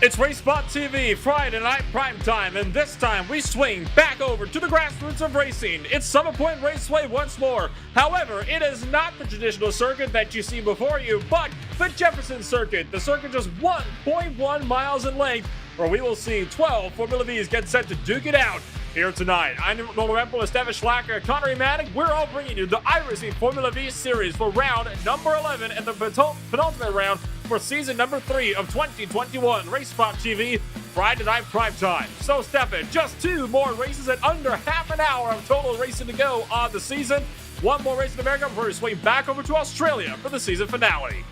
It's RaceSpotTV, Friday night primetime, and this time we swing back over to the grassroots of racing. It's Summit Point Raceway once more. However, it is not the traditional circuit that you see before you, but the Jefferson Circuit. The circuit just 1.1 miles in length, where we will see 12 Formula Vs get set to duke it out here tonight. I'm Nolan Rempel with Stefan Schlacker, Connery Maddock. We're all bringing you the iRacing Formula V Series for round number 11 and the penultimate round for season number 3 of 2021. RaceSpotTV, Friday night primetime. So, Stefan, just 2 more races and under half an hour of total racing to go on the season. 1 more race in America before we swing back over to Australia for the season finale.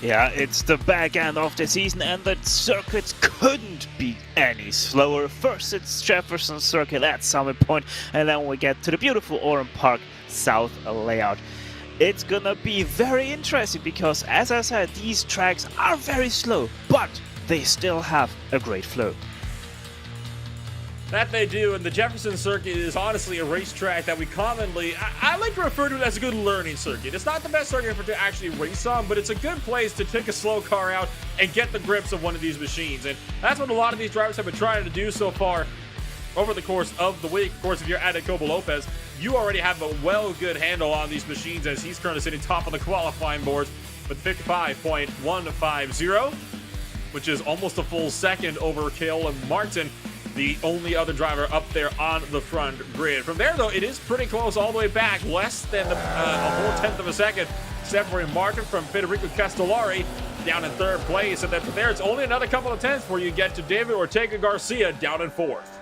Yeah, it's the back end of the season and the circuits couldn't be any slower. First it's Jefferson Circuit at Summit Point, and then we get to the beautiful Oran Park South layout. It's gonna be very interesting because, as I said, these tracks are very slow, but they still have a great flow. That they do, and the Jefferson Circuit is honestly a racetrack that we commonly, I like to refer to it as a good learning circuit. It's not the best circuit for to actually race on, but it's a good place to take a slow car out and get the grips of one of these machines. And that's what a lot of these drivers have been trying to do so far over the course of the week. Of course, if you're at Jacobo Lopez, you already have a good handle on these machines, as he's currently sitting top of the qualifying boards with 55.150, which is almost a full second over Cale and Martin, the only other driver up there on the front grid. From there, though, it is pretty close all the way back, less than a whole tenth of a second, separating Martin from Federico Castellari down in 3rd place. And then from there, it's only another couple of tenths before you get to David Ortega Garcia down in 4th.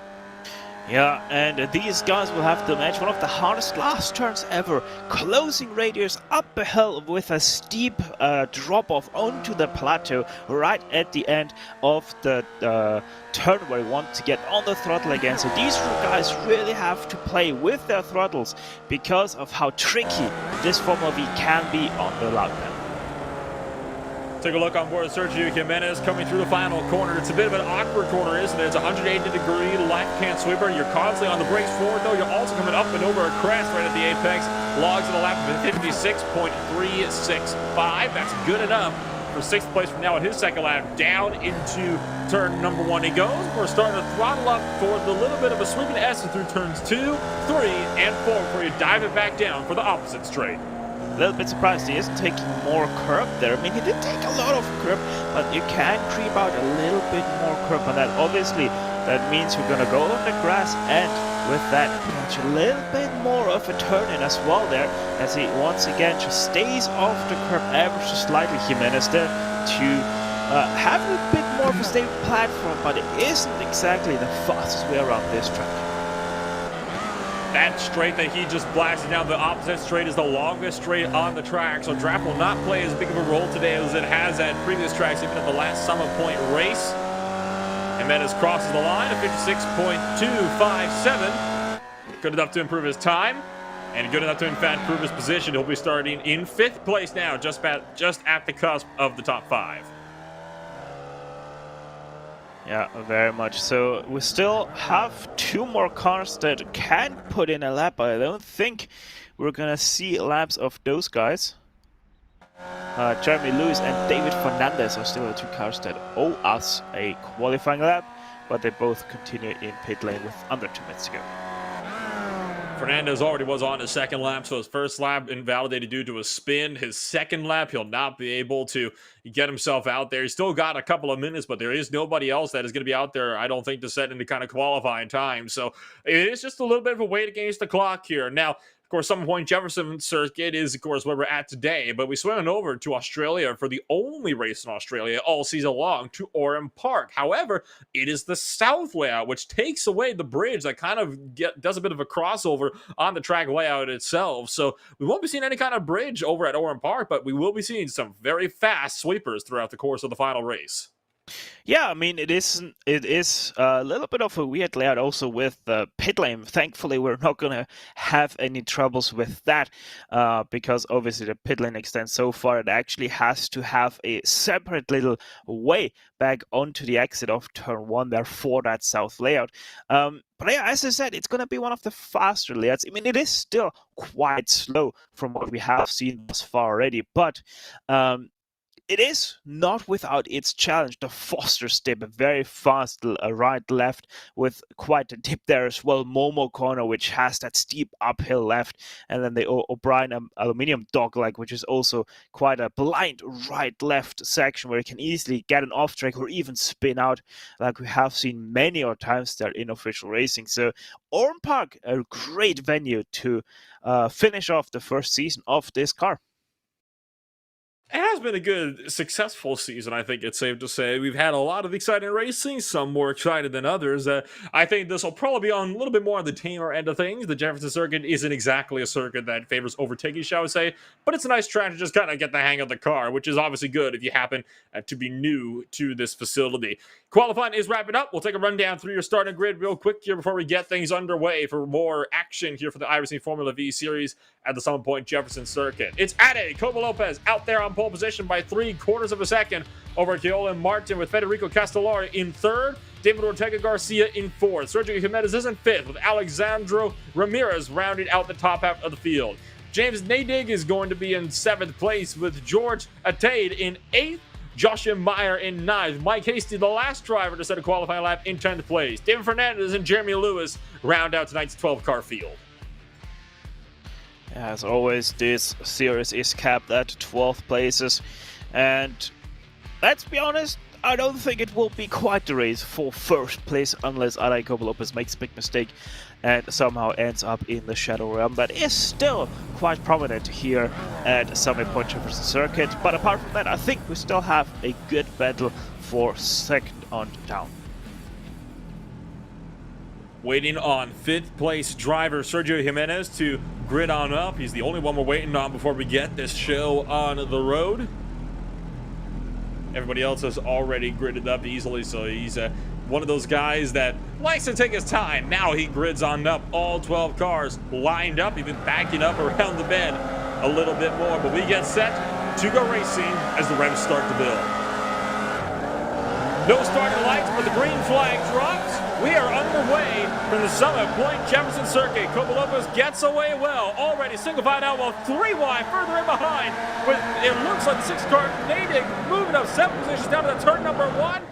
Yeah, and these guys will have to match one of the hardest last turns ever. Closing radius up a hill with a steep drop-off onto the plateau right at the end of the turn where you want to get on the throttle again. So these guys really have to play with their throttles because of how tricky this Formula V can be on the loud pedal. Take a look on board Sergio Jimenez coming through the final corner. It's a bit of an awkward corner, isn't it? It's a 180-degree left-hand sweeper. You're constantly on the brakes forward, though. You're also coming up and over a crest right at the apex. Logs in a lap of 56.365. That's good enough for 6th place from now on his second lap. Down into turn number 1 he goes. We're starting to throttle up for the little bit of a sweeping S through turns 2, 3, and 4 before you dive it back down for the opposite straight. A little bit surprised he isn't taking more curb there. I mean, he did take a lot of curb, but you can creep out a little bit more curb on that. Obviously, that means you're gonna go on the grass, and with that, a little bit more of a turn in as well there, as he once again just stays off the curb ever so slightly. Jimenez there to have a bit more of a stable platform, but it isn't exactly the fastest way around this track. That straight that he just blasted down the opposite straight is the longest straight on the track, so draft will not play as big of a role today as it has at previous tracks, even at the last Summit Point race. And Jimenez crosses the line at 56.257. Good enough to improve his time, and good enough to in fact improve his position. He'll be starting in 5th place now, just at the cusp of the top 5. Yeah, very much. So we still have 2 more cars that can put in a lap, but I don't think we're gonna see laps of those guys. Jeremy Lewis and David Fernandez are still the 2 cars that owe us a qualifying lap, but they both continue in pit lane with under 2 minutes to go. Fernandez already was on his second lap, so his first lap invalidated due to a spin. His second lap, he'll not be able to get himself out there. He's still got a couple of minutes, but there is nobody else that is going to be out there, I don't think, to set any kind of qualifying time. So it is just a little bit of a weight against the clock here. Now, of course, Summit Point Jefferson Circuit is, of course, where we're at today, but we swung over to Australia for the only race in Australia all season long, to Oran Park. However, it is the south layout, which takes away the bridge that kind of does a bit of a crossover on the track layout itself. So we won't be seeing any kind of bridge over at Oran Park, but we will be seeing some very fast sweepers throughout the course of the final race. Yeah, I mean, it is a little bit of a weird layout also with the pit lane. Thankfully, we're not going to have any troubles with that because obviously the pit lane extends so far it actually has to have a separate little way back onto the exit of turn 1 there for that south layout. But yeah, as I said, it's going to be one of the faster layouts. I mean, it is still quite slow from what we have seen thus far already, but it is not without its challenge. The Foster step, a very fast right-left with quite a dip there as well. Momo corner, which has that steep uphill left, and then the O'Brien aluminium dogleg, which is also quite a blind right-left section where you can easily get an off-track or even spin out, like we have seen many more times there in official racing. So Orm Park, a great venue to finish off the first season of this car. It has been a good, successful season, I think it's safe to say. We've had a lot of exciting racing, some more excited than others. I think this will probably be on a little bit more on the tamer end of things. The Jefferson Circuit isn't exactly a circuit that favors overtaking, shall we say, but it's a nice track to just kind of get the hang of the car, which is obviously good if you happen to be new to this facility. Qualifying is wrapping up. We'll take a rundown through your starting grid real quick here before we get things underway for more action here for the iRacing Formula V Series at the Summit Point Jefferson Circuit. It's Ade Cobo Lopez out there on pole position by 3/4 of a second over Keolan Martin, with Federico Castellari in third, David Ortega Garcia in fourth. Sergio Jimenez is in fifth, with Alexandro Ramirez rounding out the top half of the field. James Nadig is going to be in seventh place, with George Atade in eighth, Joshua Meyer in ninth. Mike Hasty, the last driver to set a qualifying lap, in 10th place. David Fernandez and Jeremy Lewis round out tonight's 12-car field. As always, this series is capped at 12 places, and let's be honest, I don't think it will be quite the race for first place unless Ade Cobo Lopez makes a big mistake and somehow ends up in the Shadow Realm. That is still quite prominent here at Summit Point Jefferson Circuit, but apart from that, I think we still have a good battle for second on down. Waiting on 5th place driver Sergio Jimenez to grid on up. He's the only one we're waiting on before we get this show on the road. Everybody else has already gridded up easily, so he's one of those guys that likes to take his time. Now he grids on up, all 12 cars lined up, even backing up around the bend a little bit more. But we get set to go racing as the revs start to build. No starting lights, but the green flag drops. We are underway from the Summit Point Jefferson Circuit. Cobo Lopez gets away well. Already single file out, while 3 wide further in behind. With, it looks like the 6-car Nadig moving up 7 positions down to the turn number 1.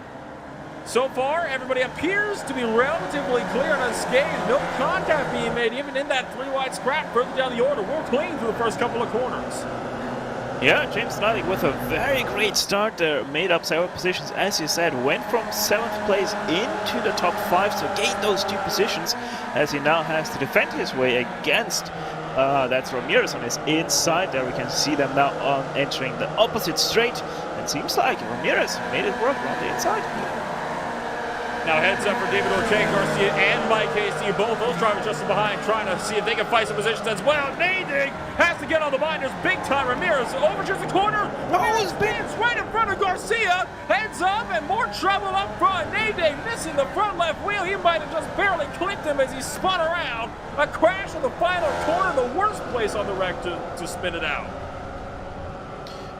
So far, everybody appears to be relatively clear and unscathed. No contact being made, even in that 3 wide scrap further down the order. We're clean through the first couple of corners. Yeah, James Nadig with a very great start there, made up several positions, as you said, went from 7th place into the top 5, so gained those 2 positions, as he now has to defend his way against, that's Ramirez on his inside. There we can see them now on entering the opposite straight, and seems like Ramirez made it work on the inside. Now heads up for David Ortega Garcia and Mike Hasty. Both those drivers just behind, trying to see if they can fight some positions as well. Nadig has to get on the binders big time. Ramirez overshoots the corner. Ramirez spins right in front of Garcia. Heads up and more trouble up front. Nadig missing the front left wheel. He might have just barely clipped him as he spun around. A crash in the final corner, the worst place on the wreck to spin it out.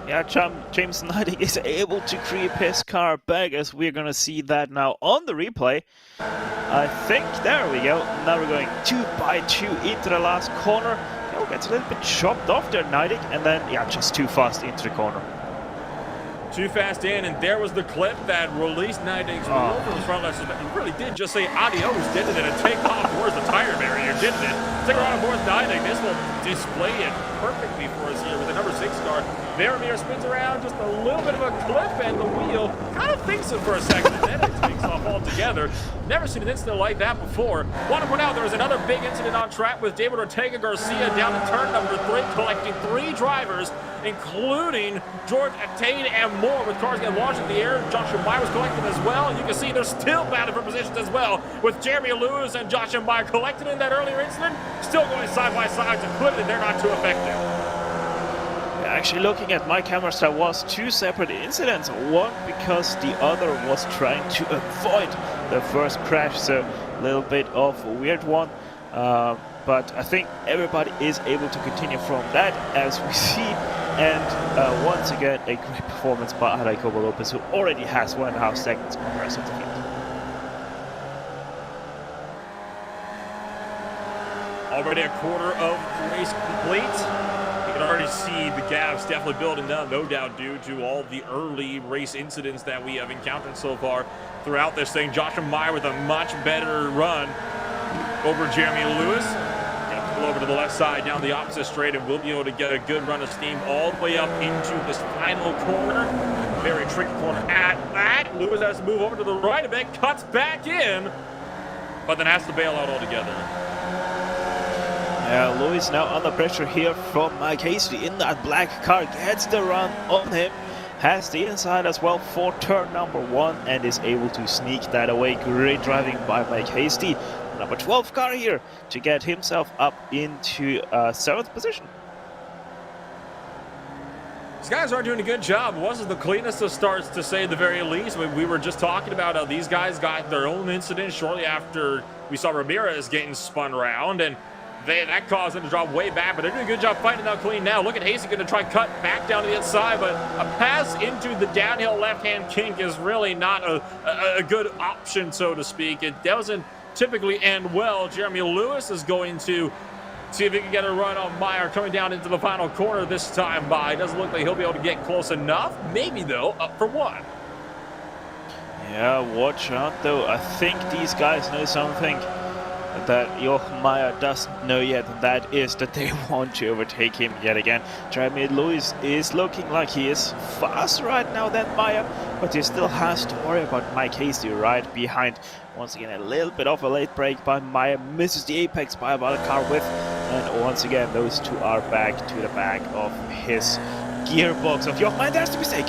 Yeah, James Nadig is able to creep his car back, as we're going to see that now on the replay. I think, there we go. Now we're going 2 by 2 into the last corner. Oh, gets a little bit chopped off there, Nadig, and then, yeah, just too fast into the corner. Too fast in, and there was the clip that released Nadig's wheel from the front left. It really did just say adios, didn't it? And take off towards the tire barrier, didn't it? Take her on towards Nadig. This will display it perfectly for us here with the number 6 car. Veramir spins around, just a little bit of a clip, and the wheel kind of thinks it for a second, and then it takes off altogether. Never seen an incident like that before. Want to point out there was another big incident on track with David Ortega Garcia down to turn number 3, collecting 3 drivers, including George Atade and more, with cars getting launched in the air. Joshua Meyer was collecting as well, and you can see they're still battling for positions as well, with Jeremy Lewis and Joshua Meyer collected in that earlier incident, still going side by side, and clearly they're not too effective. Actually, looking at my cameras, there was 2 separate incidents. One because the other was trying to avoid the first crash, so a little bit of a weird one. But I think everybody is able to continue from that, as we see. And once again, a great performance by Ade Cobo Lopez, who already has 1.5 seconds on the rest of the field. Already a quarter of the race complete. You can already see the gaps definitely building up, no doubt due to all the early race incidents that we have encountered so far throughout this thing. Joshua Meyer with a much better run over Jeremy Lewis. Gonna pull over to the left side down the opposite straight, and we'll be able to get a good run of steam all the way up into this final corner. Very tricky corner at that. Lewis has to move over to the right a bit, cuts back in, but then has to bail out altogether. Yeah, Lewis now under pressure here from Mike Hasty in that black car, gets the run on him, has the inside as well for turn number 1, and is able to sneak that away. Great driving by Mike Hasty, number 12 car here, to get himself up into 7th position. These guys are doing a good job. It wasn't the cleanest of starts, to say the very least. We were just talking about how these guys got their own incident shortly after we saw Ramirez getting spun around, and that caused them to drop way back, but they're doing a good job fighting out clean now. Look at Hasty going to try cut back down to the inside, but a pass into the downhill left-hand kink is really not a good option, so to speak. It doesn't typically end well. Jeremy Lewis is going to see if he can get a run on Meyer coming down into the final corner this time by. It doesn't look like he'll be able to get close enough. Maybe, though, up for 1. Yeah, watch out, though. I think these guys know something that Jochen Meyer doesn't know yet, and that is that they want to overtake him yet again. Jeremy Lewis is looking like he is faster right now than Meyer, but he still has to worry about Mike Hasty right behind. Once again, a little bit of a late break by Meyer, misses the apex by about a car width, and once again those two are back to the back of his gearbox of Jochen Meyer. There's the mistake.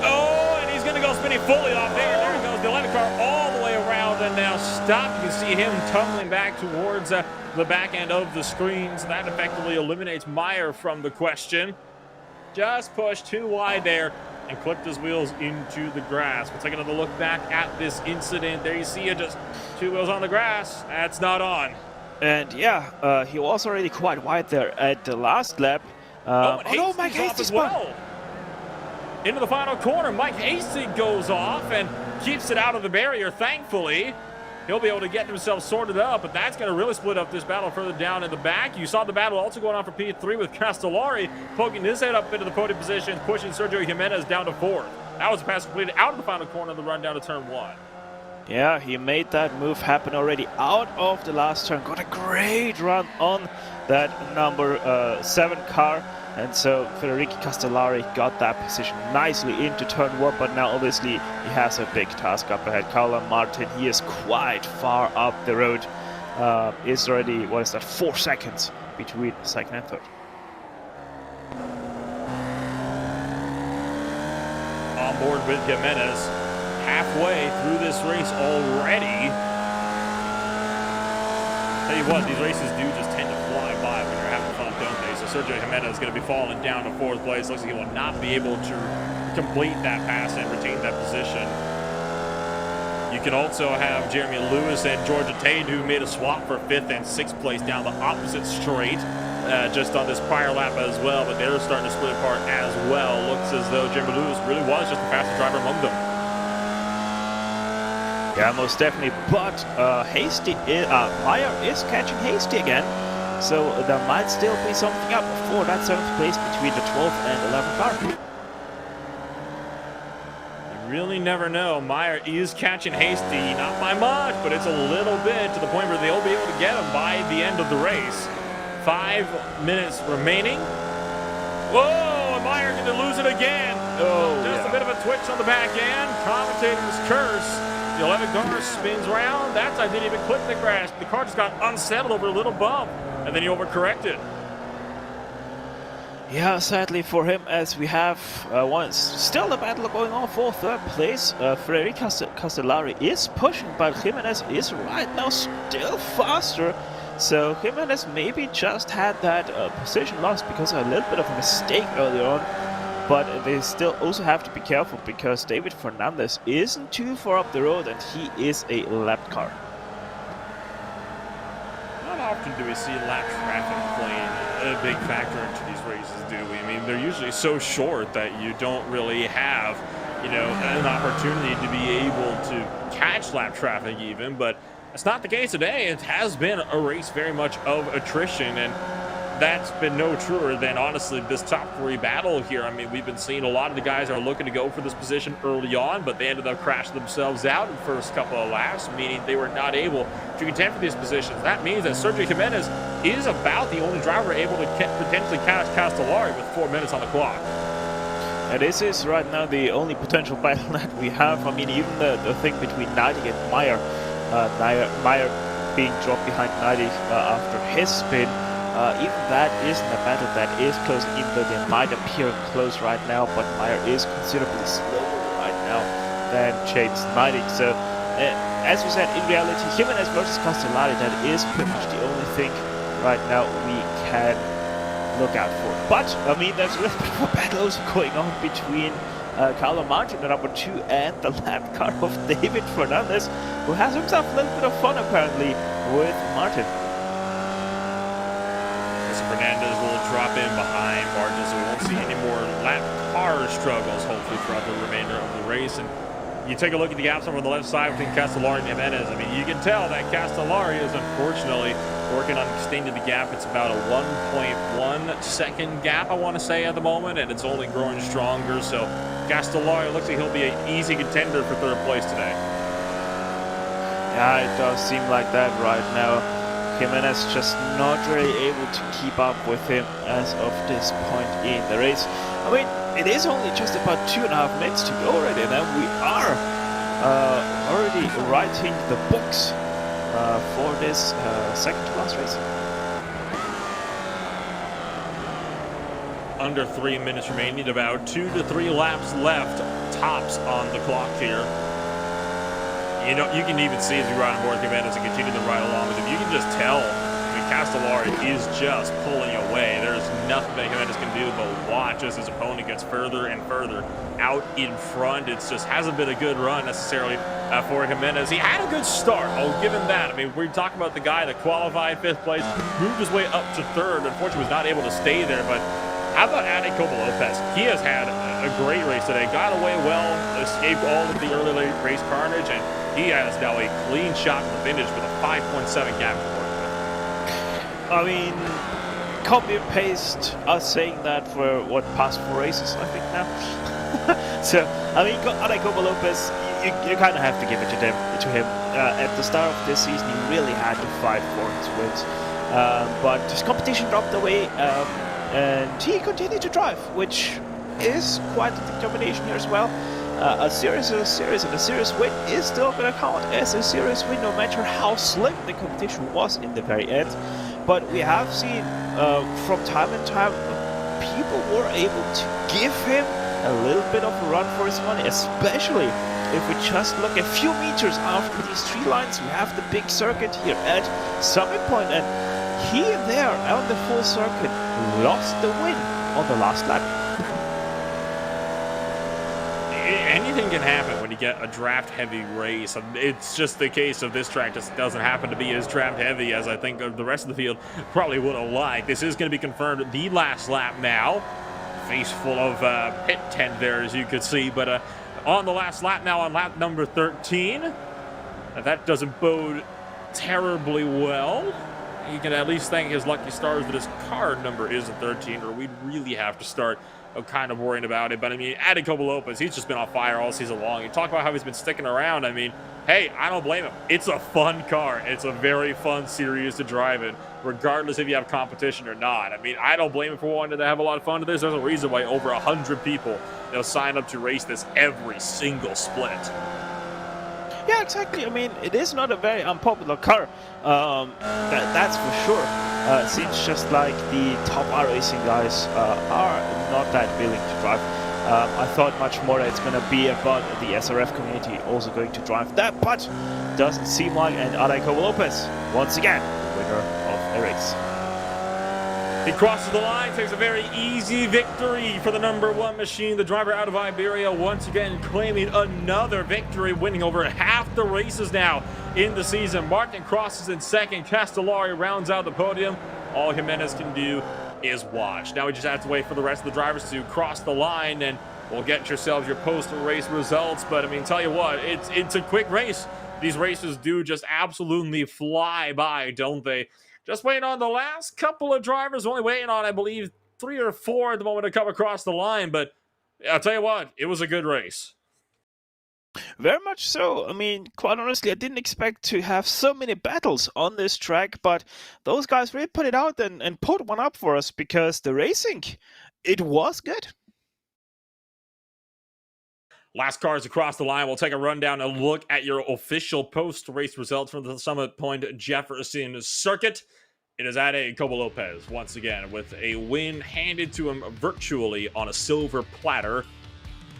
Oh, and he's going to go spinning fully off there. There he goes. They let the car all the way around and now stop. You can see him tumbling back towards the back end of the screens. That effectively eliminates Meyer from the question. Just pushed too wide there and clipped his wheels into the grass. We'll take another look back at this incident. There you see it, just 2 wheels on the grass. That's not on. And yeah, he was already quite wide there at the last lap. And Mike Hasty as well. Into the final corner, Mike Hasty goes off and keeps it out of the barrier, thankfully. He'll be able to get himself sorted up, but that's going to really split up this battle further down in the back. You saw the battle also going on for P3 with Castellari poking his head up into the podium position, pushing Sergio Jimenez down to 4th. That was a pass completed out of the final corner of the run down to turn 1. Yeah, he made that move happen already out of the last turn. Got a great run on that number 7 car. And so Federico Castellari got that position nicely into turn 1, but now obviously he has a big task up ahead. Carlo Martin, he is quite far up the road. It's already, 4 seconds between 2nd and 3rd. On board with Jimenez, halfway through this race already. Tell you what, these races do just tend to fly by when you're having fun, don't they? So Sergio Jimenez is going to be falling down to 4th place. Looks like he will not be able to complete that pass and retain that position. You can also have Jeremy Lewis and Georgia Tate, who made a swap for 5th and 6th place down the opposite straight just on this prior lap as well, but they're starting to split apart as well. Looks as though Jeremy Lewis really was just the fastest driver among them. Yeah, most definitely, but Meyer is catching Hasty again, so there might still be something up for that 7th place between the 12th and 11th car. You really never know. Meyer is catching Hasty, not by much, but it's a little bit, to the point where they'll be able to get him by the end of the race. 5 minutes remaining. Whoa, and Meyer going to lose it again. Oh, just a bit of a twitch on the back end. Commentator's curse. The 11th car spins round. That time didn't even clip the grass. The car just got unsettled over a little bump, and then he overcorrected. Yeah, sadly for him, as we have still the battle going on for 3rd place. Federico Castellari is pushing, but Jimenez is right now still faster. So Jimenez maybe just had that position lost because of a little bit of a mistake earlier on. But they still also have to be careful because David Fernandez isn't too far up the road and he is a lap car. Not often do we see lap traffic playing a big factor into these races, do we? I mean, they're usually so short that you don't really have, an opportunity to be able to catch lap traffic even, but that's not the case today. It has been a race very much of attrition, and that's been no truer than, honestly, this top 3 battle here. I mean, we've been seeing a lot of the guys that are looking to go for this position early on, but they ended up crashing themselves out in the first couple of laps, meaning they were not able to contend for these positions. That means that Sergio Jimenez is about the only driver able to potentially catch Castellari with 4 minutes on the clock. And this is right now the only potential battle that we have. I mean, even the thing between Neidig and Meyer, Meyer being dropped behind Neidig after his spin, even that isn't a battle that is close, even though they might appear close right now, but Meyer is considerably slower right now than Chase Neidig. So, as we said, in reality, Jimenez versus Castellari, that is pretty much the only thing right now we can look out for. But, I mean, there's a little bit of a battle also going on between Carlo Martin, the number 2, and the lap car of David Fernandez, who has himself a little bit of fun, apparently, with Martin. Fernandez will drop in behind Martin, so we won't see any more lap car struggles, hopefully, throughout the remainder of the race. And you take a look at the gaps over on the left side between Castellari and Jimenez. I mean, you can tell that Castellari is unfortunately working on extending the gap. It's about a 1.1 second gap, I want to say, at the moment, and it's only growing stronger. So Castellari looks like he'll be an easy contender for 3rd place today. Yeah, it does seem like that right now. Jimenez just not really able to keep up with him as of this point in the race. I mean, it is only just about 2.5 minutes to go already, and then we are already writing the books for this second to last race. Under 3 minutes remaining, about 2 to 3 laps left, tops on the clock here. You know, you can even see as we ride on board Jimenez and continue to ride along with him, you can just tell, I mean, Castellari is just pulling away. There's nothing that Jimenez can do but watch as his opponent gets further and further out in front. It just hasn't been a good run necessarily for Jimenez. He had a good start, I'll give him that. I mean, we're talking about the guy that qualified 5th place, moved his way up to 3rd, unfortunately was not able to stay there, but how about Adecobo Lopez? He has had a great race today, got away well, escaped all of the early race carnage, and he has now a clean shot to the finish with a 5.7 gap to work with. I mean, copy and paste us saying that for what, past 4 races, I think now. So, I mean, Adecobo Lopez, you kind of have to give it to him. At the start of this season, he really had to fight for his wins, but his competition dropped away, and he continued to drive, which is quite a determination here as well. A series is a series, and a serious win is still going to count as a serious win, no matter how slim the competition was in the very end. But we have seen from time to time, people were able to give him a little bit of a run for his money, especially if we just look a few meters after these 3 lines. We have the big circuit here at Summit Point, and he there on the full circuit lost the win on the last lap. Anything can happen when you get a draft-heavy race. It's just the case of this track just doesn't happen to be as draft-heavy as I think the rest of the field probably would have liked. This is going to be confirmed the last lap now. Face full of pit tent there, as you could see, but on the last lap now, on lap number 13. That doesn't bode terribly well. He can at least thank his lucky stars that his car number is a 13, or we'd really have to start kind of worrying about it. But I mean, Adecobo Lopez, he's just been on fire all season long. You talk about how he's been sticking around. I mean, hey, I don't blame him. It's a fun car. It's a very fun series to drive in, regardless if you have competition or not. I mean, I don't blame him for wanting to have a lot of fun with this. There's a reason why over 100 people, sign up to race this every single split. Yeah, exactly. I mean, it is not a very unpopular car. That's for sure. It seems just like the top iRacing guys are not that willing to drive. I thought much more that it's going to be about the SRF community also going to drive that, but doesn't seem like. And Adecobo Lopez, once again, winner of a race. He crosses the line, takes a very easy victory for the #1 machine. The driver out of Iberia once again claiming another victory, winning over half the races now in the season. Martin crosses in second. Castellari rounds out the podium. All Jimenez can do is watch. Now we just have to wait for the rest of the drivers to cross the line, and we'll get yourselves your post-race results. But I mean, tell you what, it's a quick race. These races do just absolutely fly by, don't they? Just waiting on the last couple of drivers. Only waiting on, I believe, 3 or 4 at the moment to come across the line. But I'll tell you what, it was a good race. Very much so. I mean, quite honestly, I didn't expect to have so many battles on this track, but those guys really put it out and put one up for us because the racing, it was good. Last cars across the line. We'll take a rundown and look at your official post-race results from the Summit Point Jefferson circuit. It is Ade Cobo Lopez once again with a win handed to him virtually on a silver platter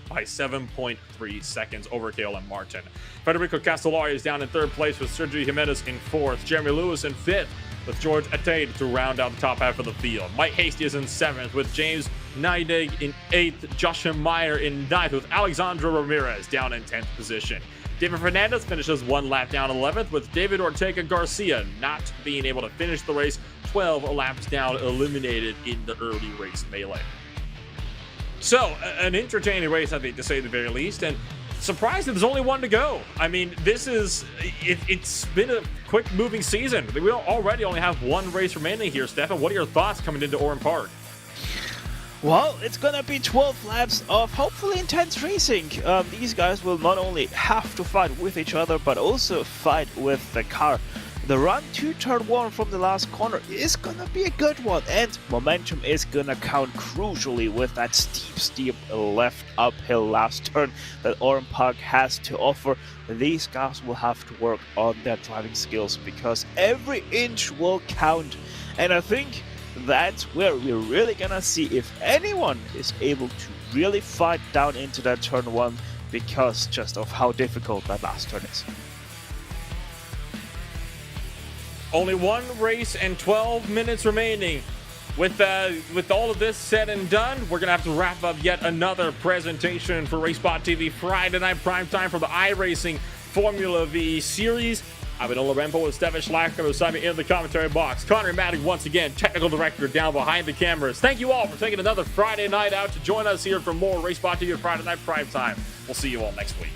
by 7.3 seconds over KLM Martin. Federico Castellari is down in 3rd place with Sergio Jimenez in 4th. Jeremy Lewis in 5th with George Atade to round out the top half of the field. Mike Hasty is in 7th with James Nideg in 8th. Joshua Meyer in 9th with Alexandra Ramirez down in 10th position. David Fernandez finishes 1 lap down 11th with David Ortega Garcia not being able to finish the race 12 laps down, eliminated in the early race melee. So, an entertaining race, I think, to say the very least, and surprised that there's only one to go. I mean, it's been a quick-moving season. We already only have one race remaining here. Stefan, what are your thoughts coming into Oran Park? Well, it's gonna be 12 laps of hopefully intense racing. These guys will not only have to fight with each other, but also fight with the car. The run to turn 1 from the last corner is gonna be a good one, and momentum is gonna count crucially with that steep left uphill last turn that Oran Park has to offer. These guys will have to work on their driving skills because every inch will count, and I think that's where we're really gonna see if anyone is able to really fight down into that turn 1 because just of how difficult that last turn is. Only one race and 12 minutes remaining. With all of this said and done, we're going to have to wrap up yet another presentation for RaceSpotTV Friday Night Primetime for the iRacing Formula V Series. I've been Ola Rempo with Stefan Schlacker beside me in the commentary box. Connor Maddock, once again, technical director down behind the cameras. Thank you all for taking another Friday night out to join us here for more RaceSpotTV Friday Night Primetime. We'll see you all next week.